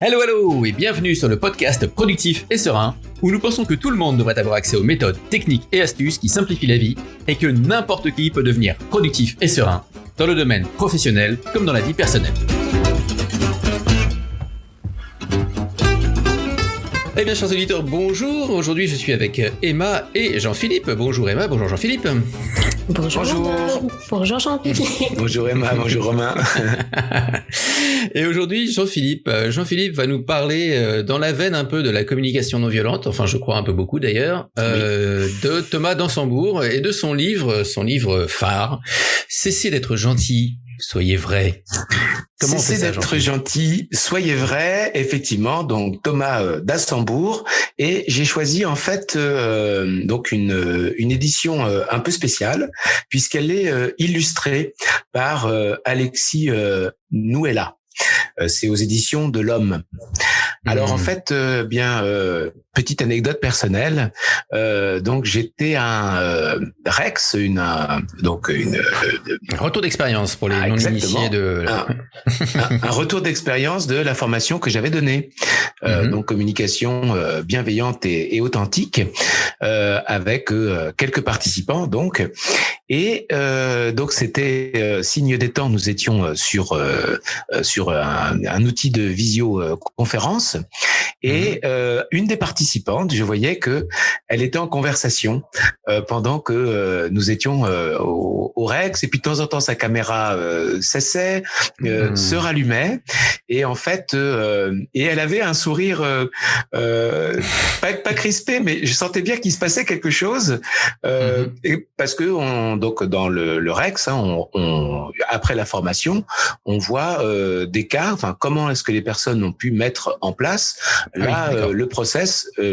Hello hello et bienvenue sur le podcast Productif et Serein où nous pensons que tout le monde devrait avoir accès aux méthodes, techniques et astuces qui simplifient la vie et que n'importe qui peut devenir productif et serein dans le domaine professionnel comme dans la vie personnelle. Eh bien chers auditeurs, bonjour. Aujourd'hui je suis avec Emma et Jean-Philippe. Bonjour Emma, bonjour Jean-Philippe. Bonjour. Bonjour Jean-Philippe. Bonjour Emma, bonjour Romain. Et aujourd'hui Jean-Philippe va nous parler dans la veine un peu de la communication non violente, enfin je crois un peu beaucoup d'ailleurs, de Thomas d'Ansembourg et de son livre phare, Cessez d'être gentil, soyez vrai. Comment Cessez d'être gentil, soyez vrai, effectivement, donc Thomas d'Ansembourg, et j'ai choisi en fait donc une édition un peu spéciale puisqu'elle est illustrée par Alexis Nouella. C'est aux éditions de l'Homme. Alors en fait, petite anecdote personnelle. Donc j'étais un Rex, un retour d'expérience pour les non-initiés de un retour d'expérience de la formation que j'avais donnée. Donc communication bienveillante et authentique avec quelques participants donc. Et donc c'était signe des temps. Nous étions sur un outil de visioconférence et une des participantes, je voyais que elle était en conversation pendant que nous étions au Rex, et puis de temps en temps sa caméra cessait, se rallumait, et en fait et elle avait un sourire pas crispé, mais je sentais bien qu'il se passait quelque chose et parce que donc dans le Rex, après la formation, on voit des cas, enfin comment est-ce que les personnes ont pu mettre en place le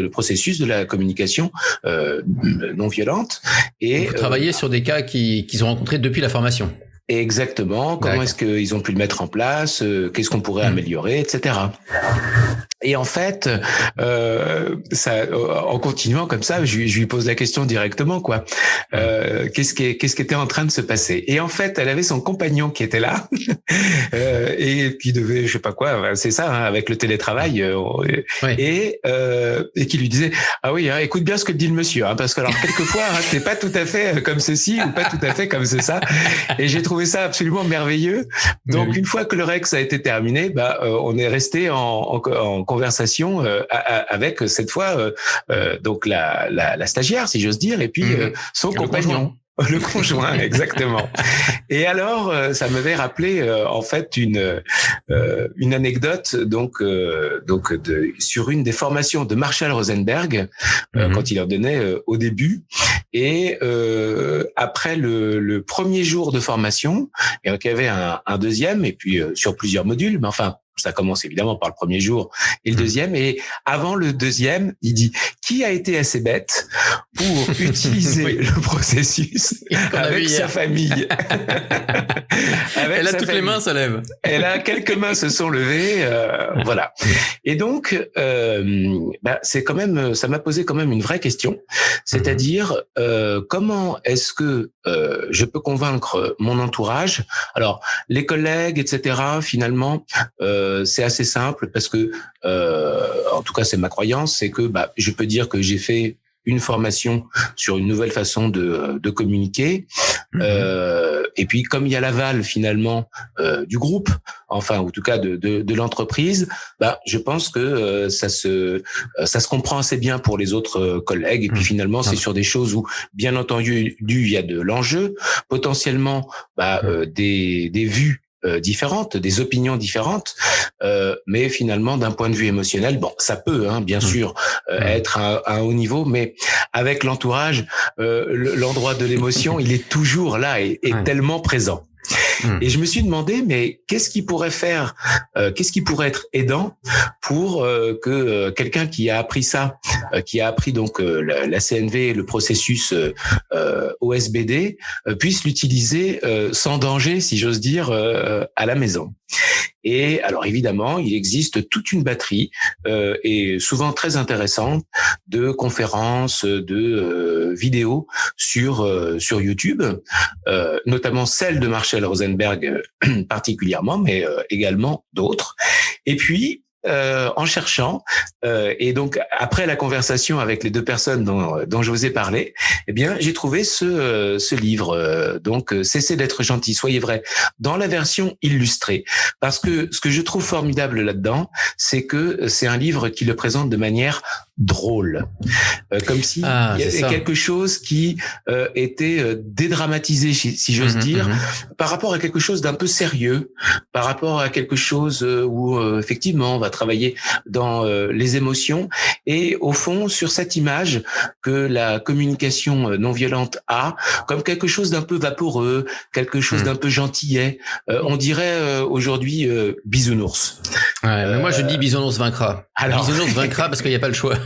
processus de la communication non violente. Et vous travaillez sur des cas qu'ils ont rencontrés depuis la formation. Exactement. Comment est-ce qu'ils ont pu le mettre en place, qu'est-ce qu'on pourrait améliorer, etc. Et en fait, en continuant comme ça, je lui pose la question directement, quoi. Qu'est-ce qui était en train de se passer? Et en fait, elle avait son compagnon qui était là et qui devait, je sais pas quoi, c'est ça, avec le télétravail, et qui lui disait ah oui, écoute bien ce que dit le monsieur, parce que alors quelquefois c'est pas tout à fait comme ceci ou pas tout à fait comme ça. Et j'ai trouvé ça absolument merveilleux. Donc une fois que le Rex a été terminé, on est resté en conversation avec cette fois donc la stagiaire, si j'ose dire, et puis son compagnon. Le conjoint, exactement. Et alors, ça m'avait rappelé en fait une anecdote sur une des formations de Marshall Rosenberg quand il en donnait au début. Et après le premier jour de formation, et donc il y avait un deuxième, et puis sur plusieurs modules, mais enfin ça commence évidemment par le premier jour et le deuxième. Et avant le deuxième, il dit qui a été assez bête pour utiliser le processus avec sa famille. Elle a toutes les mains se lèvent. Elle a quelques mains se sont levées, voilà. Et donc c'est quand même, ça m'a posé quand même une vraie question, c'est-à-dire comment est-ce que je peux convaincre mon entourage, alors les collègues, etc. Finalement, c'est assez simple parce que, en tout cas, c'est ma croyance, c'est que je peux dire que j'ai fait une formation sur une nouvelle façon de communiquer. Et puis, comme il y a l'aval finalement du groupe, enfin, en tout cas de l'entreprise, je pense que ça se comprend assez bien pour les autres collègues. Et puis finalement, c'est sur des choses où, bien entendu, il y a de l'enjeu, potentiellement des vues différentes, des opinions différentes, mais finalement d'un point de vue émotionnel, ça peut bien sûr être à un haut niveau, mais avec l'entourage, l'endroit de l'émotion, il est toujours là et tellement présent. Et je me suis demandé, mais qu'est-ce qui pourrait être aidant pour que quelqu'un qui a appris ça, qui a appris donc la CNV, le processus OSBD, puisse l'utiliser sans danger, si j'ose dire, à la maison. Et alors évidemment, il existe toute une batterie et souvent très intéressante de conférences, de vidéos sur YouTube, notamment celle de Marshall Rosenberg particulièrement, mais également d'autres. Et puis en cherchant, et donc après la conversation avec les deux personnes dont je vous ai parlé, eh bien j'ai trouvé ce livre. Donc Cessez d'être gentil, soyez vrai, dans la version illustrée. Parce que ce que je trouve formidable là-dedans, c'est que c'est un livre qui le présente de manière drôle, comme si il y avait quelque chose qui était dédramatisé, si j'ose dire, par rapport à quelque chose d'un peu sérieux, par rapport à quelque chose où effectivement on va travailler dans les émotions, et au fond sur cette image que la communication non violente a comme quelque chose d'un peu vaporeux, quelque chose d'un peu gentillet, on dirait aujourd'hui bisounours. Mais moi je dis bisounours vaincra. Bisounours vaincra parce qu'il n'y a pas le choix.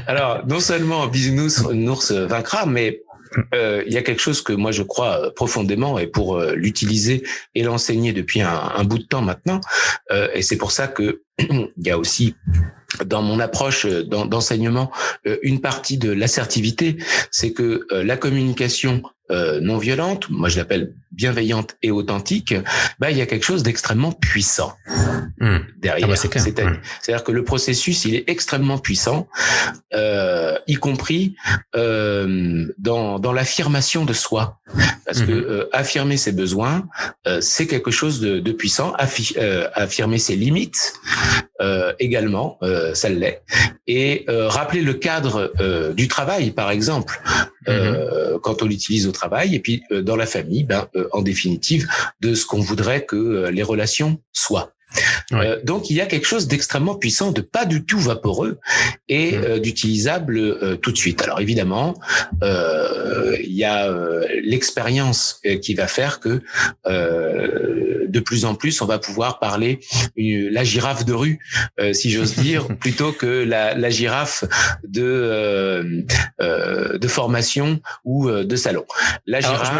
Alors non seulement bisounours vaincra, mais il y a quelque chose que moi je crois profondément, et pour l'utiliser et l'enseigner depuis un bout de temps maintenant, et c'est pour ça que il y a aussi dans mon approche d'enseignement une partie de l'assertivité, c'est que la communication non violente, moi je l'appelle bienveillante et authentique, il y a quelque chose d'extrêmement puissant derrière. C'est clair. C'est-à-dire que le processus, il est extrêmement puissant, y compris dans l'affirmation de soi. Parce que affirmer ses besoins, c'est quelque chose de puissant. Affirmer ses limites, également, ça l'est. Et rappeler le cadre du travail, par exemple, quand on l'utilise au travail, et puis dans la famille, en définitive, de ce qu'on voudrait que les relations soient. Donc il y a quelque chose d'extrêmement puissant, de pas du tout vaporeux et d'utilisable tout de suite. Alors évidemment, il y a l'expérience qui va faire que de plus en plus on va pouvoir parler la girafe de rue, si j'ose dire, plutôt que la girafe de formation ou de salon. La girafe. Alors, je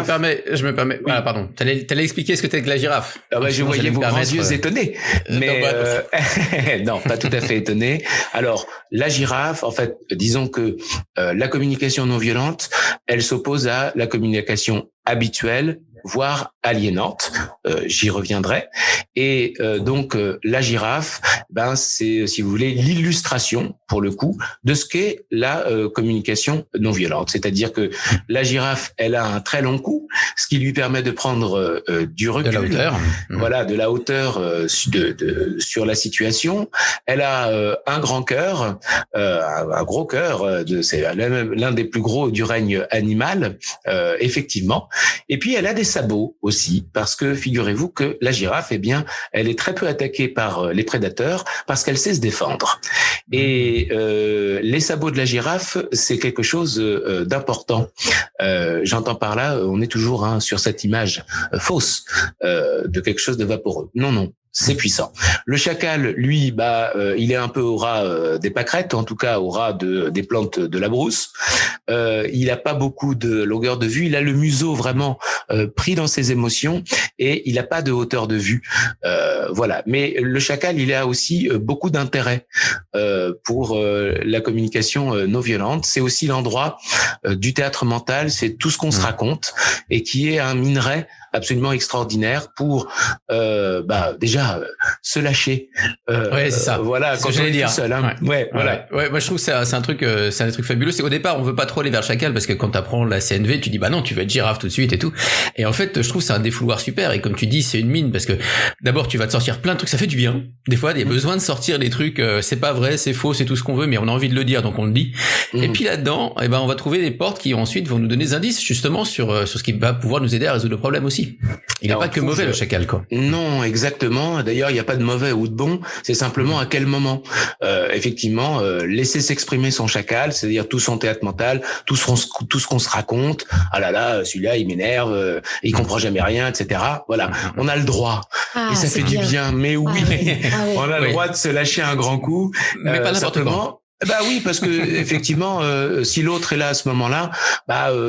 me permets. Oui. Voilà, pardon. T'allais expliquer ce que t'es que la girafe. Je voyais vos grands yeux étonnés. Mais non, pas tout à fait étonné. Alors, la girafe, en fait, disons que la communication non violente, elle s'oppose à la communication habituelle, voire aliénante. J'y reviendrai. Et donc, la girafe, c'est, si vous voulez, l'illustration, pour le coup, de ce qu'est la communication non violente. C'est-à-dire que la girafe, elle a un très long cou, ce qui lui permet de prendre du recul. De la hauteur. Voilà, de la hauteur sur la situation. Elle a un grand cœur, un gros cœur, c'est l'un des plus gros du règne animal, effectivement. Et puis, elle a des sabots aussi, parce que figurez-vous que la girafe, eh bien, elle est très peu attaquée par les prédateurs parce qu'elle sait se défendre. Et les sabots de la girafe, c'est quelque chose d'important. J'entends par là, on est toujours sur cette image fausse de quelque chose de vaporeux. Non. C'est puissant. Le chacal, lui, il est un peu au ras des pâquerettes, en tout cas au ras des plantes de la brousse. Il a pas beaucoup de longueur de vue. Il a le museau vraiment pris dans ses émotions et il a pas de hauteur de vue. Voilà. Mais le chacal, il a aussi beaucoup d'intérêt pour la communication non violente. C'est aussi l'endroit du théâtre mental. C'est tout ce qu'on se raconte et qui est un minerai absolument extraordinaire pour déjà se lâcher. Ouais, c'est ça. Voilà, quand on est tout seul. Voilà. Ouais, moi je trouve que c'est un truc fabuleux. C'est qu'au départ, on veut pas trop aller vers le chacal parce que quand t'apprends la CNV, tu dis non, tu vas être girafe tout de suite et tout. Et en fait, je trouve que c'est un défouloir super. Et comme tu dis, c'est une mine parce que d'abord, tu vas te sortir plein de trucs. Ça fait du bien. Des fois, il y a besoin de sortir des trucs. C'est pas vrai, c'est faux, c'est tout ce qu'on veut, mais on a envie de le dire, donc on le dit. Et puis là-dedans, on va trouver des portes qui ensuite vont nous donner des indices justement sur ce qui va pouvoir nous aider à résoudre le problème aussi. Il n'est pas que mauvais le chacal, quoi. Non, exactement. D'ailleurs, il n'y a pas de mauvais ou de bon. C'est simplement à quel moment. Effectivement, laisser s'exprimer son chacal, c'est-à-dire tout son théâtre mental, tout ce qu'on se raconte. Ah là là, celui-là, il m'énerve, il comprend jamais rien, etc. Voilà, on a le droit. Et ça fait du bien. Mais oui, on a le droit de se lâcher un grand coup. Mais pas n'importe comment. Oui, parce que effectivement, si l'autre est là à ce moment-là,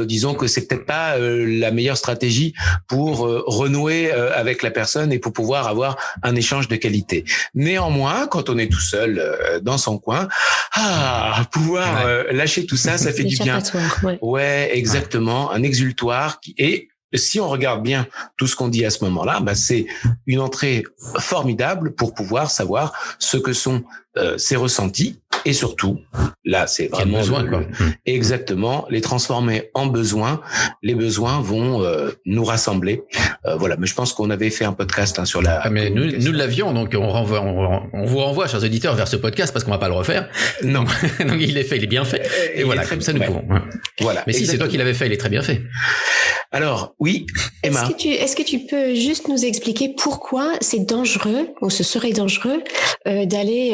disons que c'est peut-être pas la meilleure stratégie pour renouer avec la personne et pour pouvoir avoir un échange de qualité. Néanmoins, quand on est tout seul dans son coin, pouvoir lâcher tout ça, ça fait du bien. Ouais, exactement, un exutoire et si on regarde bien tout ce qu'on dit à ce moment-là, c'est une entrée formidable pour pouvoir savoir ce que sont ses ressentis et surtout, là, c'est vraiment exactement les transformer en besoins. Les besoins vont nous rassembler. Voilà. Mais je pense qu'on avait fait un podcast sur la. Mais nous l'avions, donc on vous renvoie, chers auditeurs, vers ce podcast parce qu'on va pas le refaire. Non. Donc il est fait, il est bien fait. Et voilà, comme ça nous pouvons. Voilà. Mais si c'est toi qui l'avais fait, il est très bien fait. Alors oui, Emma. Est-ce que tu peux juste nous expliquer pourquoi c'est dangereux ou ce serait dangereux d'aller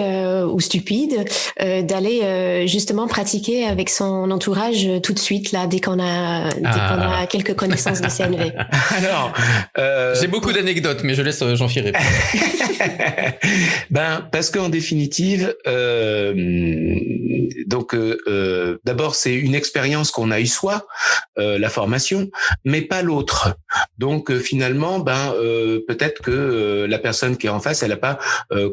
ou stupide d'aller justement pratiquer avec son entourage tout de suite là dès qu'on a quelques connaissances de CNV. Alors, j'ai beaucoup d'anecdotes, mais je laisse Jean-Philippe répondre. Parce qu'en définitive, d'abord c'est une expérience qu'on a eue soi, la formation, mais pas l'autre. Donc finalement, peut-être que la personne qui est en face, elle n'a pas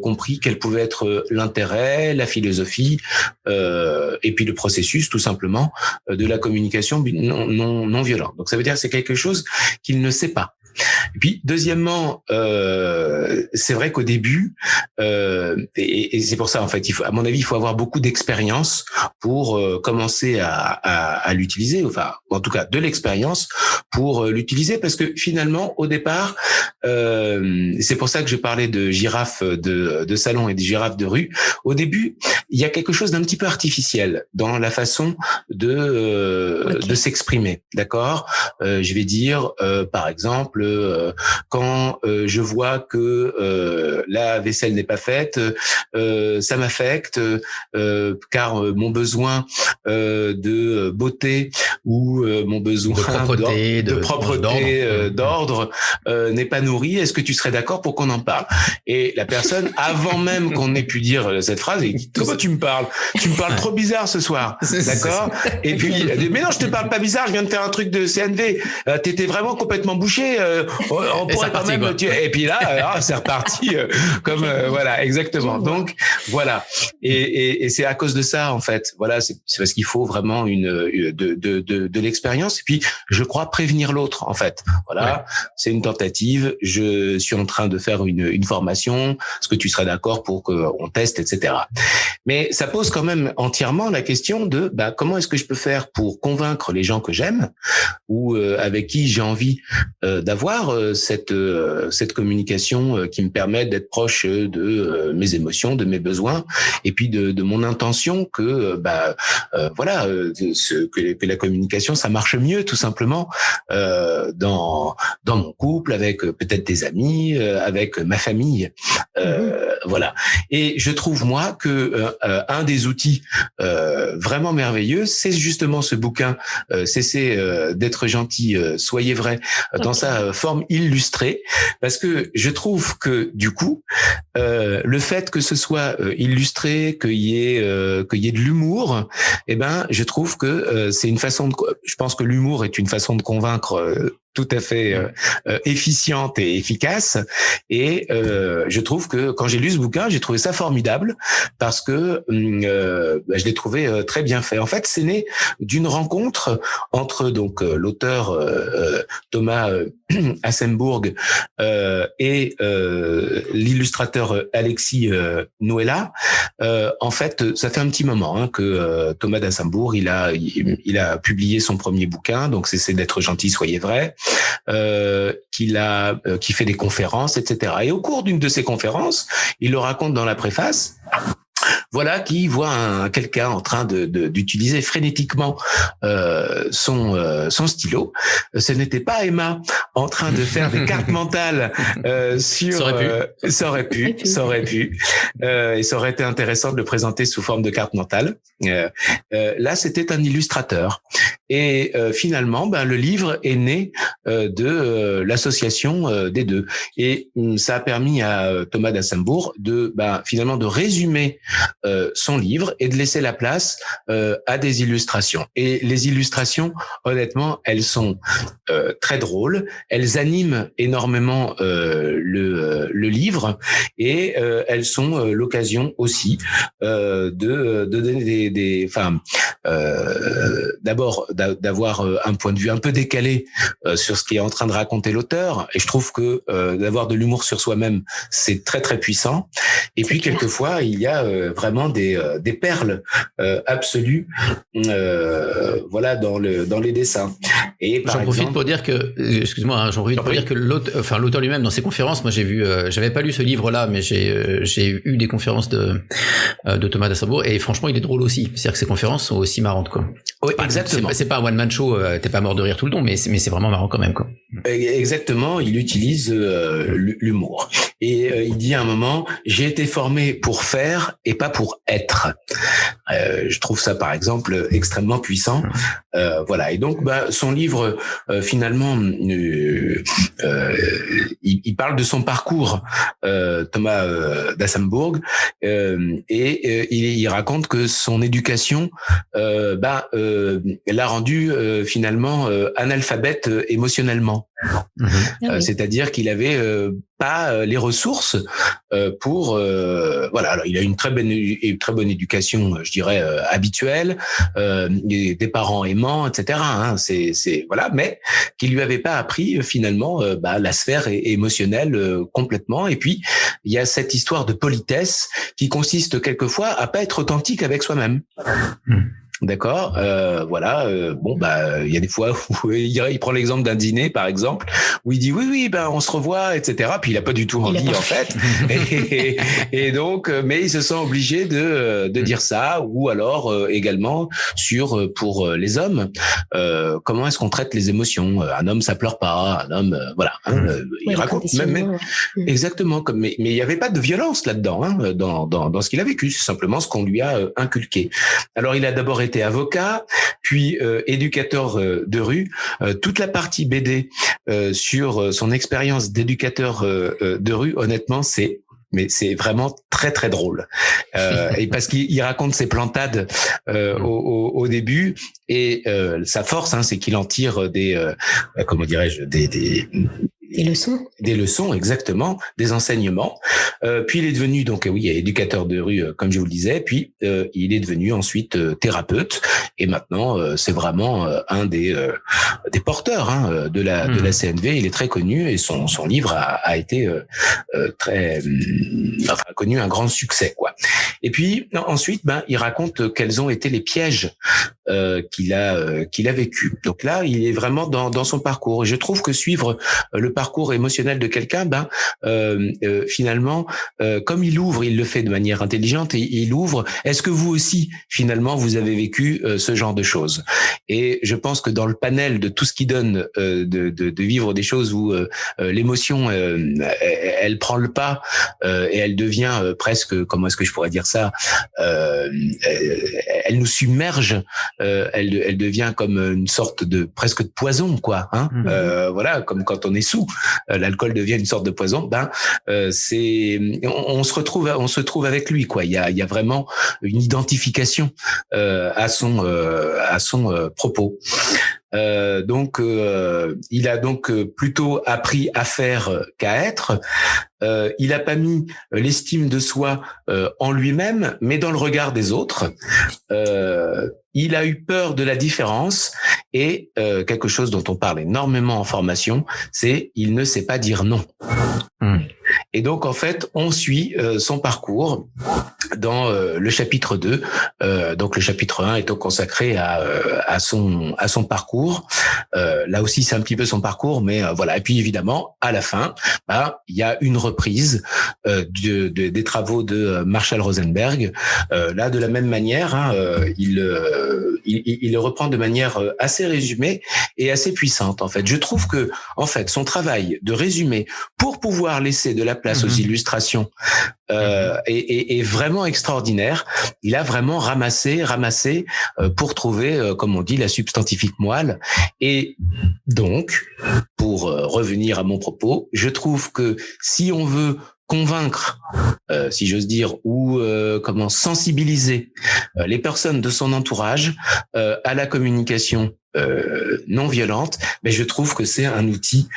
compris quel pouvait être l'intérêt, la philosophie, et puis le processus tout simplement de la communication non violente. Donc ça veut dire que c'est quelque chose qu'il ne sait pas. Et puis deuxièmement, c'est vrai qu'au début, et c'est pour ça en fait, à mon avis, il faut avoir beaucoup d'expérience pour commencer à l'utiliser, enfin en tout cas de l'expérience pour l'utiliser, parce que finalement au départ, c'est pour ça que je parlais de girafes de salon et de girafes de rue. Au début, il y a quelque chose d'un petit peu artificiel dans la façon de s'exprimer, d'accord. Je vais dire par exemple, quand je vois que la vaisselle n'est pas faite, ça m'affecte, car mon besoin de beauté ou mon besoin de propreté, d'ordre n'est pas nourri. Est-ce que tu serais d'accord pour qu'on en parle? Et la personne, avant même qu'on ait pu dire cette phrase, elle dit: comment tu me parles? Tu me parles trop bizarre ce soir, d'accord? Et puis elle dit: mais non, je te parle pas bizarre, je viens de faire un truc de CNV. T'étais vraiment complètement bouché. On pourrait quand même. Et puis là, c'est reparti comme voilà, exactement. Donc voilà. Et c'est à cause de ça en fait. Voilà, c'est parce qu'il faut vraiment de l'expérience. Et puis je crois prévenir l'autre en fait. Voilà, c'est une tentative. Je suis en train de faire une formation. Est-ce que tu serais d'accord pour qu'on teste, etc. Mais ça pose quand même entièrement la question de comment est-ce que je peux faire pour convaincre les gens que j'aime ou avec qui j'ai envie d'avoir cette communication qui me permet d'être proche de mes émotions, de mes besoins, et puis de mon intention que que la communication ça marche mieux tout simplement dans mon couple, avec peut-être des amis, avec ma famille, voilà. Et je trouve moi que un des outils vraiment merveilleux, c'est justement ce bouquin Cessez d'être gentil, soyez vrai, dans sa forme illustrée, parce que je trouve que du coup le fait que ce soit illustré, qu'il y ait de l'humour, je trouve que c'est une façon je pense que l'humour est une façon de convaincre tout à fait efficiente et efficace. Et je trouve que quand j'ai lu ce bouquin, j'ai trouvé ça formidable parce que je l'ai trouvé très bien fait. En fait, c'est né d'une rencontre entre donc l'auteur Thomas Assembourg et l'illustrateur Alexis Noëlla. En fait, ça fait un petit moment que Thomas d'Assembourg il a publié son premier bouquin, donc c'est d'être gentil, soyez vrai. Qui fait des conférences, etc. Et au cours d'une de ces conférences, il le raconte dans la préface. Voilà, qui voit quelqu'un en train d'utiliser frénétiquement son stylo. Ce n'était pas Emma en train de faire des cartes mentales sur. Ça aurait pu. Et ça aurait été intéressant de le présenter sous forme de carte mentale. Là, c'était un illustrateur. Et finalement, le livre est né de l'association des deux. Et ça a permis à Thomas d'Assembourg finalement de résumer son livre et de laisser la place à des illustrations. Et les illustrations, honnêtement, elles sont très drôles. Elles animent énormément le livre et elles sont l'occasion aussi de donner d'abord d'avoir un point de vue un peu décalé sur ce qui est en train de raconter l'auteur. Et je trouve que d'avoir de l'humour sur soi-même, c'est très très puissant. Et puis quelquefois, il y a vraiment des perles absolues, voilà, dans les dessins. Et j'en profite pour dire que, excuse-moi, j'en profite pour dire que l'auteur lui-même dans ses conférences, moi j'ai vu, j'avais pas lu ce livre-là, mais j'ai eu des conférences de Thomas d'Assembourg et franchement il est drôle aussi. C'est-à-dire que ses conférences sont aussi marrantes quoi. Oui, exactement. C'est pas un one man show, t'es pas mort de rire tout le long, mais c'est vraiment marrant quand même quoi. Exactement, il utilise l'humour et il dit à un moment, j'ai été formé pour faire et pas pour être. Je trouve ça par exemple extrêmement puissant. Voilà, et donc son livre finalement il parle de son parcours, Thomas d'Assembourg, et il raconte que son éducation l'a rendu finalement analphabète émotionnellement. C'est-à-dire qu'il avait pas les ressources pour voilà. Alors, il a une très bonne éducation, je dirais habituelle, des parents aimants, etc. C'est voilà, mais qui lui avait pas appris finalement la sphère émotionnelle complètement. Et puis il y a cette histoire de politesse qui consiste quelquefois à pas être authentique avec soi-même. D'accord, voilà. Il y a des fois où il prend l'exemple d'un dîner, par exemple, où il dit oui, on se revoit, etc. Puis il a pas du tout envie, en fait. et donc, mais il se sent obligé de dire ça, ou alors également pour les hommes, comment est-ce qu'on traite les émotions. Un homme, ça pleure pas. Un homme, voilà. Il raconte même exactement comme, mais il y avait pas de violence là-dedans, dans ce qu'il a vécu. C'est simplement ce qu'on lui a inculqué. Alors, il a d'abord été avocat, puis éducateur de rue. Toute la partie BD sur son expérience d'éducateur de rue, honnêtement, c'est vraiment très très drôle, et parce qu'il raconte ses plantades au début, et sa force, c'est qu'il en tire des des leçons, exactement, des enseignements. Puis il est devenu éducateur de rue, comme je vous le disais. Puis il est devenu ensuite thérapeute, et maintenant c'est vraiment un des porteurs de la CNV. Il est très connu, et son livre a été connu un grand succès quoi. Et puis ensuite il raconte quels ont été les pièges qu'il a vécu. Donc là, il est vraiment dans son parcours. Et je trouve que suivre le parcours émotionnel de quelqu'un, finalement, comme il le fait de manière intelligente, et il ouvre. Est-ce que vous aussi, finalement, vous avez vécu ce genre de choses? Et je pense que dans le panel de tout ce qui donne de vivre des choses où l'émotion, elle prend le pas, et elle devient presque, comment est-ce que je pourrais dire ça, elle nous submerge. Elle devient comme une sorte de presque de poison quoi. Voilà, comme quand on est sous, l'alcool devient une sorte de poison. On se retrouve avec lui quoi. Il y a vraiment une identification à son propos. Donc il a donc plutôt appris à faire qu'à être. Il a pas mis l'estime de soi en lui-même, mais dans le regard des autres. Il a eu peur de la différence, et quelque chose dont on parle énormément en formation, c'est il ne sait pas dire non. Et donc en fait, on suit son parcours dans le chapitre 2. Donc le chapitre 1 est consacré à son parcours. Là aussi, c'est un petit peu son parcours, mais voilà. Et puis évidemment, à la fin, il y a une reprise des travaux de Marshall Rosenberg. Là, de la même manière, il le reprend de manière assez résumée et assez puissante. En fait, je trouve que son travail de résumé pour pouvoir laisser de la place aux illustrations est vraiment extraordinaire. Il a vraiment ramassé pour trouver, comme on dit, la substantifique moelle. Et donc, pour revenir à mon propos, je trouve que si on veut convaincre, si j'ose dire, ou comment sensibiliser les personnes de son entourage à la communication non violente, mais je trouve que c'est un outil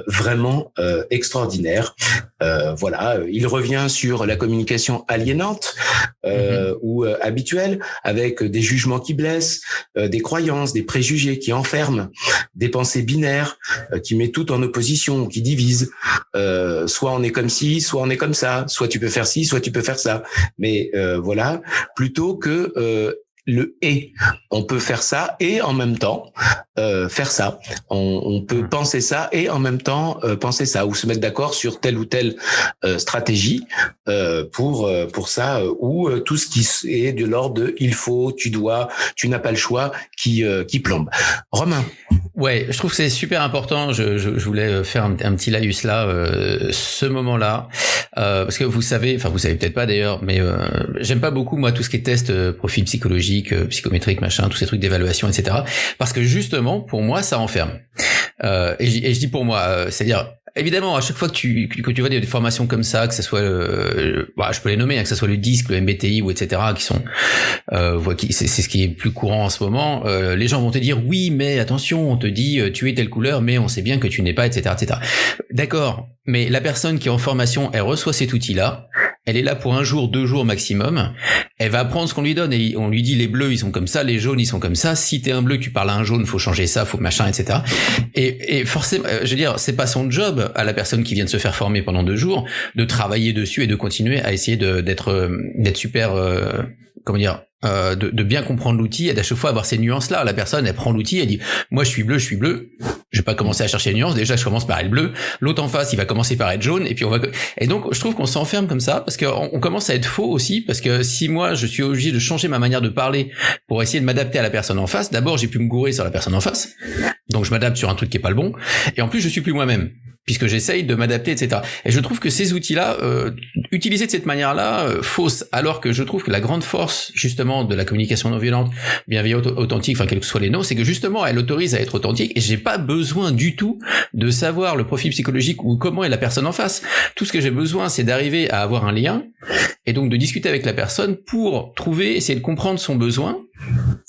vraiment extraordinaire. Voilà, il revient sur la communication aliénante ou habituelle, avec des jugements qui blessent, des croyances, des préjugés qui enferment, des pensées binaires qui mettent tout en opposition, qui divisent. Soit on est comme ci, soit on est comme ça, soit tu peux faire ci, soit tu peux faire ça. Mais voilà, plutôt que le et. On peut faire ça et en même temps faire ça. On peut penser ça et en même temps penser ça, ou se mettre d'accord sur telle ou telle stratégie pour ça, ou tout ce qui est de l'ordre de il faut, tu dois, tu n'as pas le choix qui plombe. Romain. Ouais, je trouve que c'est super important. Je voulais faire un petit laïus là, ce moment-là, parce que vous savez peut-être pas d'ailleurs, mais j'aime pas beaucoup moi tout ce qui est test profil psychologique, psychométrique, machin, tous ces trucs d'évaluation, etc. Parce que justement, pour moi, ça enferme. Et je dis pour moi, c'est-à-dire évidemment, à chaque fois que tu vois des formations comme ça, que ce soit, je peux les nommer, que ce soit le DISC, le MBTI ou etc., qui sont, c'est ce qui est plus courant en ce moment. Les gens vont te dire oui, mais attention, on te dit tu es telle couleur, mais on sait bien que tu n'es pas, etc., etc. D'accord, mais la personne qui est en formation, elle reçoit cet outil-là. Elle est là pour 1 jour, 2 jours maximum. Elle va apprendre ce qu'on lui donne et on lui dit les bleus ils sont comme ça, les jaunes ils sont comme ça. Si t'es un bleu, tu parles à un jaune, faut changer ça, faut machin, etc. Et forcément, je veux dire, c'est pas son job à la personne qui vient de se faire former pendant 2 jours de travailler dessus et de continuer à essayer d'être super, de bien comprendre l'outil et d'à chaque fois avoir ces nuances-là. La personne, elle prend l'outil, elle dit, moi je suis bleu. Je vais pas commencer à chercher les nuances. Déjà, je commence par être bleu. L'autre en face, il va commencer par être jaune. Et puis et donc, je trouve qu'on s'enferme comme ça parce qu'on commence à être faux aussi. Parce que si moi, je suis obligé de changer ma manière de parler pour essayer de m'adapter à la personne en face, d'abord, j'ai pu me gourer sur la personne en face. Donc, je m'adapte sur un truc qui est pas le bon. Et en plus, je suis plus moi-même, puisque j'essaye de m'adapter, etc. Et je trouve que ces outils-là, utilisés de cette manière-là, fausse, alors que je trouve que la grande force, justement, de la communication non violente, bienveillante, authentique, enfin, quels que soient les noms, c'est que justement, elle autorise à être authentique, et j'ai pas besoin du tout de savoir le profil psychologique ou comment est la personne en face. Tout ce que j'ai besoin, c'est d'arriver à avoir un lien, et donc de discuter avec la personne pour essayer de comprendre son besoin.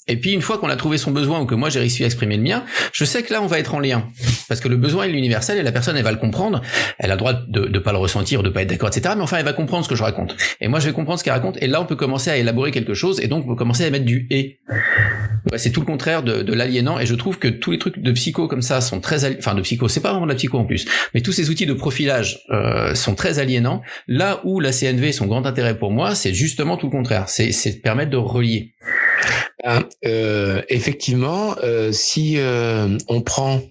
Et puis une fois qu'on a trouvé son besoin ou que moi j'ai réussi à exprimer le mien, je sais que là on va être en lien. Parce que le besoin est universel et la personne elle va le comprendre. Elle a le droit de pas le ressentir, de pas être d'accord, etc. Mais enfin elle va comprendre ce que je raconte. Et moi je vais comprendre ce qu'elle raconte. Et là on peut commencer à élaborer quelque chose et donc on peut commencer à mettre du et. Ouais, c'est tout le contraire de l'aliénant. Et je trouve que tous les trucs de psycho comme ça sont de psycho, c'est pas vraiment de la psycho en plus. Mais tous ces outils de profilage sont très aliénants. Là où la CNV, son grand intérêt pour moi, c'est justement tout le contraire. C'est de permettre de relier. Effectivement, si on prend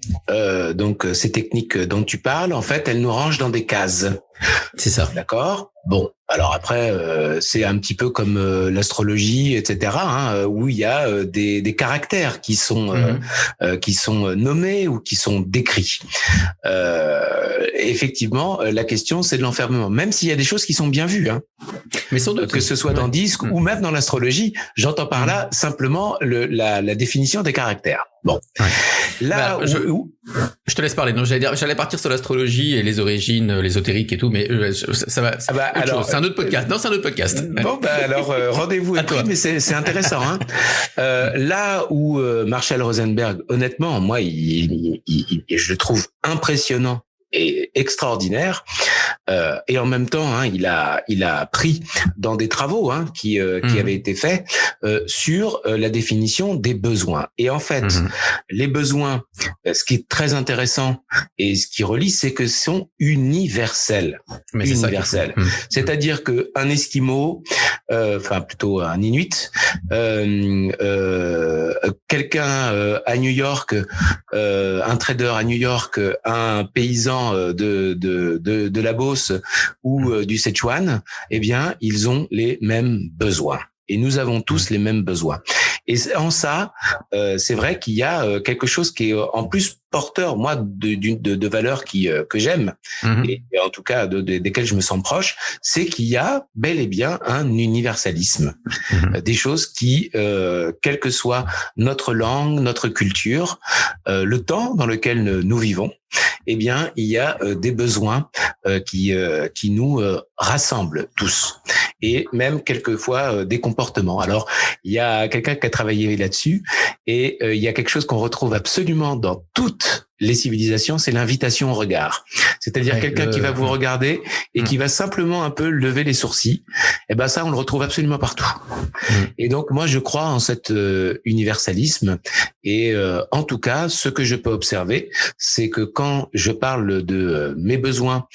donc ces techniques dont tu parles, en fait, elles nous rangent dans des cases. C'est ça. D'accord. Bon, alors après, c'est un petit peu comme l'astrologie, etc., où il y a des caractères qui sont nommés ou qui sont décrits. Effectivement, la question, c'est de l'enfermement, même s'il y a des choses qui sont bien vues, mais sans doute, que ce soit dans DISC ou même dans l'astrologie. J'entends par là simplement la définition des caractères. Bon, là je te laisse parler. Non, j'allais partir sur l'astrologie et les origines, l'ésotérique et tout, mais ça va. Alors, c'est un autre podcast. Non, c'est un autre podcast. Bon, alors rendez-vous à toi. Mais c'est intéressant. Là où Marshall Rosenberg, honnêtement, moi, je le trouve impressionnant et extraordinaire. Et en même temps, il a pris dans des travaux qui avaient été faits sur la définition des besoins. Et en fait, les besoins, ce qui est très intéressant et ce qui relie, c'est que sont universels. Mais universels. C'est-à-dire que un Esquimau, plutôt un Inuit, quelqu'un à New York, un trader à New York, un paysan de la Beauce ou du Sichuan, eh bien, ils ont les mêmes besoins. Et nous avons tous les mêmes besoins. Et en ça, c'est vrai qu'il y a quelque chose qui est en plus porteur, moi, de valeurs que j'aime, et en tout cas desquelles je me sens proche, c'est qu'il y a bel et bien un universalisme, des choses qui, quelle que soit notre langue, notre culture, le temps dans lequel nous vivons, eh bien, il y a des besoins qui nous rassemblent tous, et même quelquefois des comportements. Alors, il y a quelqu'un qui a travaillé là-dessus, et il y a quelque chose qu'on retrouve absolument dans toutes les civilisations, c'est l'invitation au regard. C'est-à-dire quelqu'un qui va vous regarder et qui va simplement un peu lever les sourcils. Et ben ça, on le retrouve absolument partout. Et donc moi, je crois en cet universalisme. Et en tout cas, ce que je peux observer, c'est que quand je parle de mes besoins,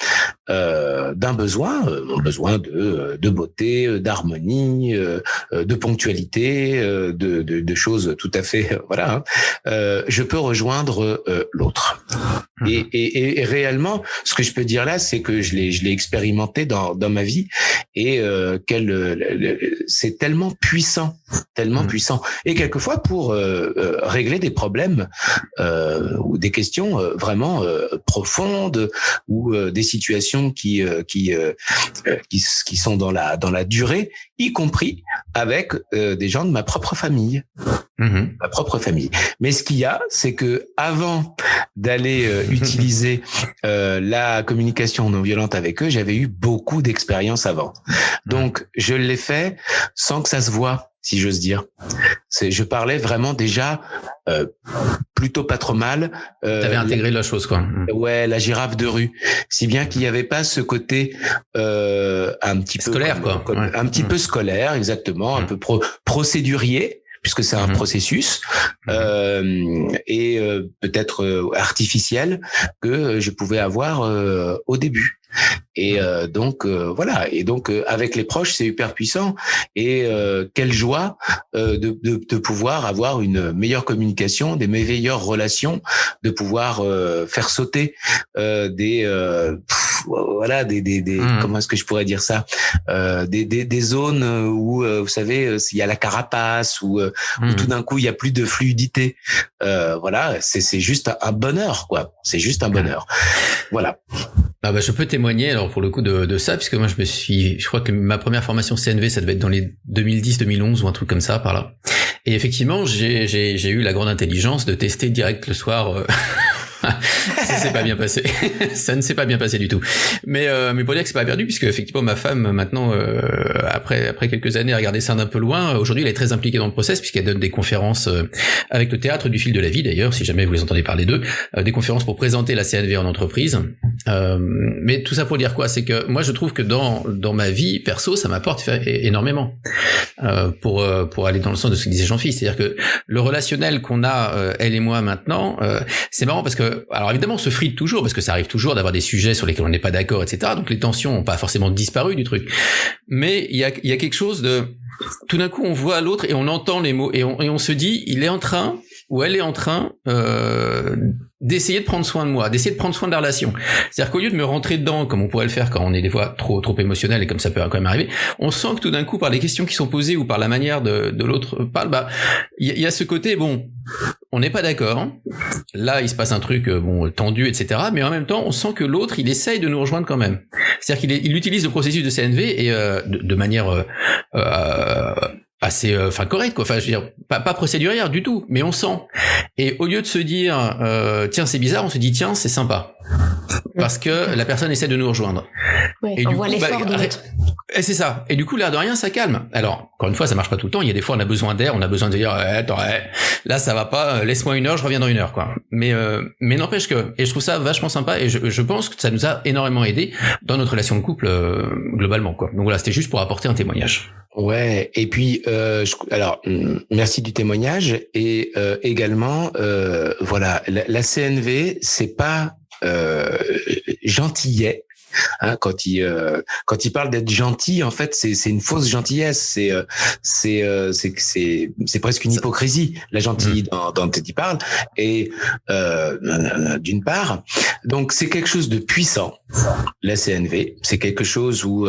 d'un besoin, mon besoin de beauté, d'harmonie, de ponctualité, de choses tout à fait, voilà, je peux rejoindre l'autre. Et réellement, ce que je peux dire là, c'est que je l'ai expérimenté dans ma vie, et c'est tellement puissant, puissant. Et quelquefois, pour régler des problèmes ou des questions vraiment profondes, ou des situations qui sont dans la durée, y compris avec des gens de ma propre famille. Ma propre famille. Mais ce qu'il y a, c'est que avant d'aller utiliser la communication non violente avec eux, j'avais eu beaucoup d'expérience avant. Donc, je l'ai fait sans que ça se voie, si j'ose dire. Je parlais vraiment déjà plutôt pas trop mal. T'avais intégré la chose, quoi. Ouais, la girafe de rue. Si bien qu'il n'y avait pas ce côté un petit peu scolaire, quoi. Un petit peu scolaire, exactement, un peu procédurier, puisque c'est un processus et peut-être artificiel que je pouvais avoir au début. Et donc voilà. Et donc avec les proches, c'est hyper puissant. Et quelle joie de pouvoir avoir une meilleure communication, des meilleures relations, de pouvoir faire sauter des comment est-ce que je pourrais dire ça, des zones où vous savez, il y a la carapace, où tout d'un coup il y a plus de fluidité. Voilà, c'est juste un bonheur, quoi. C'est juste un bonheur. Voilà. Ah bah je peux témoigner alors pour le coup de ça, puisque moi je crois que ma première formation CNV ça devait être dans les 2010-2011 ou un truc comme ça par là. Et effectivement j'ai eu la grande intelligence de tester direct le soir. Ça s'est pas bien passé. Ça ne s'est pas bien passé du tout. Mais pour dire que c'est pas perdu, puisque effectivement ma femme maintenant après quelques années à regarder ça d'un peu loin, aujourd'hui elle est très impliquée dans le process, puisqu'elle donne des conférences avec le théâtre du fil de la vie d'ailleurs, si jamais vous les entendez parler d'eux, des conférences pour présenter la CNV en entreprise. Mais tout ça pour dire quoi, c'est que moi je trouve que dans ma vie perso ça m'apporte énormément pour aller dans le sens de ce que disait Jean-Philippe, c'est-à-dire que le relationnel qu'on a elle et moi maintenant, c'est marrant parce que alors évidemment on se frite toujours parce que ça arrive toujours d'avoir des sujets sur lesquels on n'est pas d'accord, etc. Donc les tensions n'ont pas forcément disparu du truc, mais il y a quelque chose de tout d'un coup on voit l'autre et on entend les mots et on se dit il est en train ou elle est en train d'essayer de prendre soin de moi, d'essayer de prendre soin de la relation. C'est-à-dire qu'au lieu de me rentrer dedans, comme on pourrait le faire quand on est des fois trop émotionnel, et comme ça peut quand même arriver, on sent que tout d'un coup, par les questions qui sont posées ou par la manière de l'autre parle, bah, il y a ce côté, bon, on n'est pas d'accord, hein. Là, il se passe un truc, tendu, etc., mais en même temps, on sent que l'autre, il essaye de nous rejoindre quand même. C'est-à-dire qu'il utilise le processus de CNV et, de manière, assez correct, quoi, je veux dire pas procédurière du tout, mais on sent, et au lieu de se dire tiens c'est bizarre, on se dit tiens c'est sympa parce que la personne essaie de nous rejoindre. Ouais, et on du voit coup, l'effort de l'autre. Et c'est ça, et du coup l'air de rien ça calme. Alors encore une fois ça marche pas tout le temps, il y a des fois on a besoin d'air, on a besoin de dire attends, là ça va pas, laisse-moi une heure, je reviens dans une heure, quoi. Mais n'empêche que, et je trouve ça vachement sympa, et je pense que ça nous a énormément aidé dans notre relation de couple globalement, quoi. Donc voilà, c'était juste pour apporter un témoignage. Ouais, et puis alors merci du témoignage, et également voilà, la CNV c'est pas gentillet. Hein, quand il parle d'être gentil, en fait, c'est une fausse gentillesse. C'est presque une hypocrisie, la gentille dont il parle. Et d'une part, donc c'est quelque chose de puissant. la CNV. C'est quelque chose où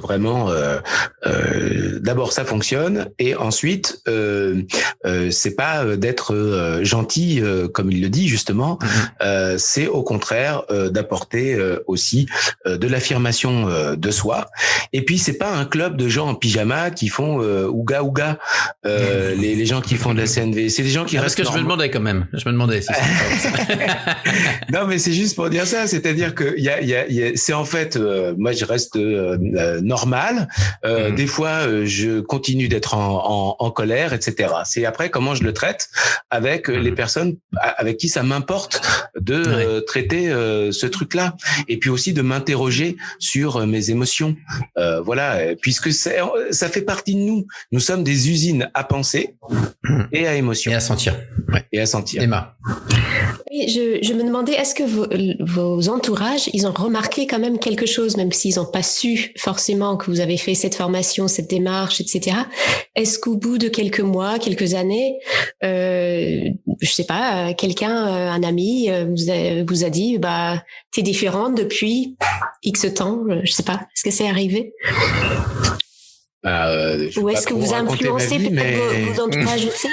vraiment, d'abord ça fonctionne, et ensuite c'est pas d'être gentil comme il le dit justement. C'est au contraire d'apporter aussi de l'affirmation de soi. Et puis c'est pas un club de gens en pyjama qui font ouga ouga. Les gens qui font de la CNV, c'est des gens qui restent. Parce que je me demandais quand même. Je me demandais. Si non, mais c'est juste pour dire ça. C'est-à-dire que c'est en fait, moi je reste normal. Des fois, je continue d'être en colère, etc. C'est après comment je le traite avec les personnes avec qui ça m'importe de traiter ce truc-là, et puis aussi de m'interroger sur mes émotions. Voilà, puisque ça fait partie de nous. Nous sommes des usines à penser et à émotion. Et à sentir. Ouais. Et à sentir. Emma. Oui, je me demandais, est-ce que vos entourages, ils ont remarqué quand même quelque chose, même s'ils n'ont pas su forcément que vous avez fait cette formation, cette démarche, etc. Est-ce qu'au bout de quelques mois, quelques années, je sais pas, quelqu'un, un ami, vous a dit, bah, t'es différente depuis X temps, je sais pas. Est-ce que c'est arrivé? Ou est-ce que vous influencez peut-être vos entourages aussi?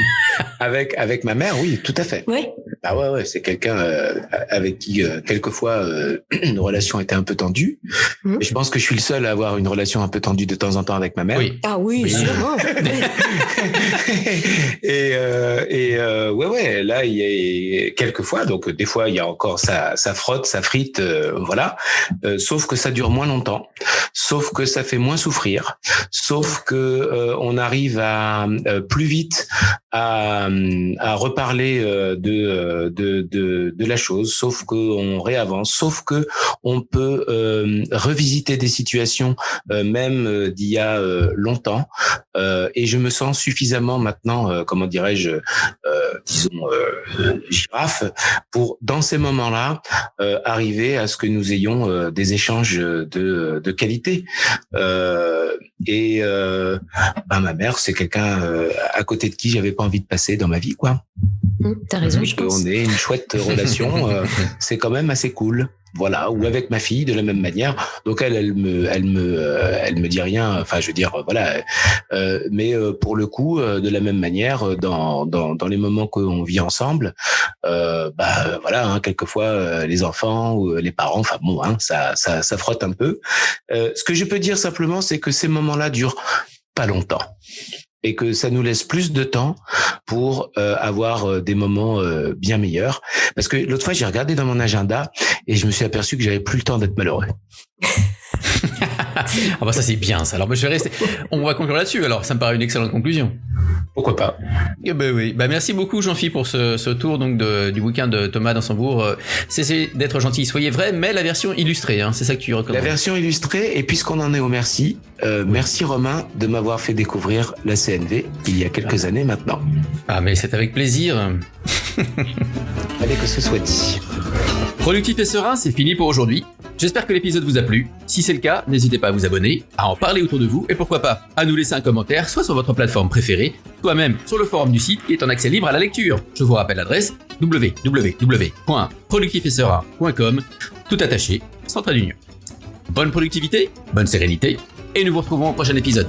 Avec ma mère, oui, tout à fait. Oui. Ah ouais, c'est quelqu'un avec qui quelquefois une relation était un peu tendue. Et je pense que je suis le seul à avoir une relation un peu tendue de temps en temps avec ma mère. Oui. Ah oui, sûrement. et ouais, là il y a quelquefois, donc des fois il y a encore ça frotte, ça frite, voilà. Sauf que ça dure moins longtemps, sauf que ça fait moins souffrir, sauf que on arrive à plus vite à reparler de la chose, sauf que on réavance, sauf que on peut revisiter des situations même d'il y a longtemps, et je me sens suffisamment maintenant, comment dirais-je, disons girafe, pour dans ces moments-là arriver à ce que nous ayons des échanges de qualité. Et ma mère, c'est quelqu'un à côté de qui j'avais pas envie de passer dans ma vie, quoi. T'as raison, je pense. On est une chouette relation, c'est quand même assez cool. Voilà, ou avec ma fille de la même manière. Donc elle me dit rien. Enfin, je veux dire, voilà. Mais pour le coup, de la même manière, dans les moments qu'on vit ensemble, voilà, hein, quelquefois les enfants ou les parents, enfin bon, hein, ça frotte un peu. Ce que je peux dire simplement, c'est que ces moments-là durent pas longtemps, et que ça nous laisse plus de temps pour avoir des moments bien meilleurs. Parce que l'autre fois, j'ai regardé dans mon agenda et je me suis aperçu que j'avais plus le temps d'être malheureux. Ah bah ça c'est bien ça. Alors je vais rester. On va conclure là-dessus. Alors ça me paraît une excellente conclusion. Pourquoi pas? Eh ben oui. Bah merci beaucoup Jean-Philippe pour ce tour donc du bouquin de Thomas Dansembourg. Cessez d'être gentil, soyez vrai, mais la version illustrée, hein, c'est ça que tu recommandes. La version illustrée, et puisqu'on en est au merci, merci Romain de m'avoir fait découvrir la CNV il y a quelques années maintenant. Ah mais c'est avec plaisir. Allez, que ce soit dit. Productif et serein, c'est fini pour aujourd'hui. J'espère que l'épisode vous a plu. Si c'est le cas, n'hésitez pas à vous abonner, à en parler autour de vous et pourquoi pas à nous laisser un commentaire, soit sur votre plateforme préférée, soit même sur le forum du site qui est en accès libre à la lecture. Je vous rappelle l'adresse www.productifetserein.com, tout attaché, sans trait d'union. Bonne productivité, bonne sérénité, et nous vous retrouvons au prochain épisode.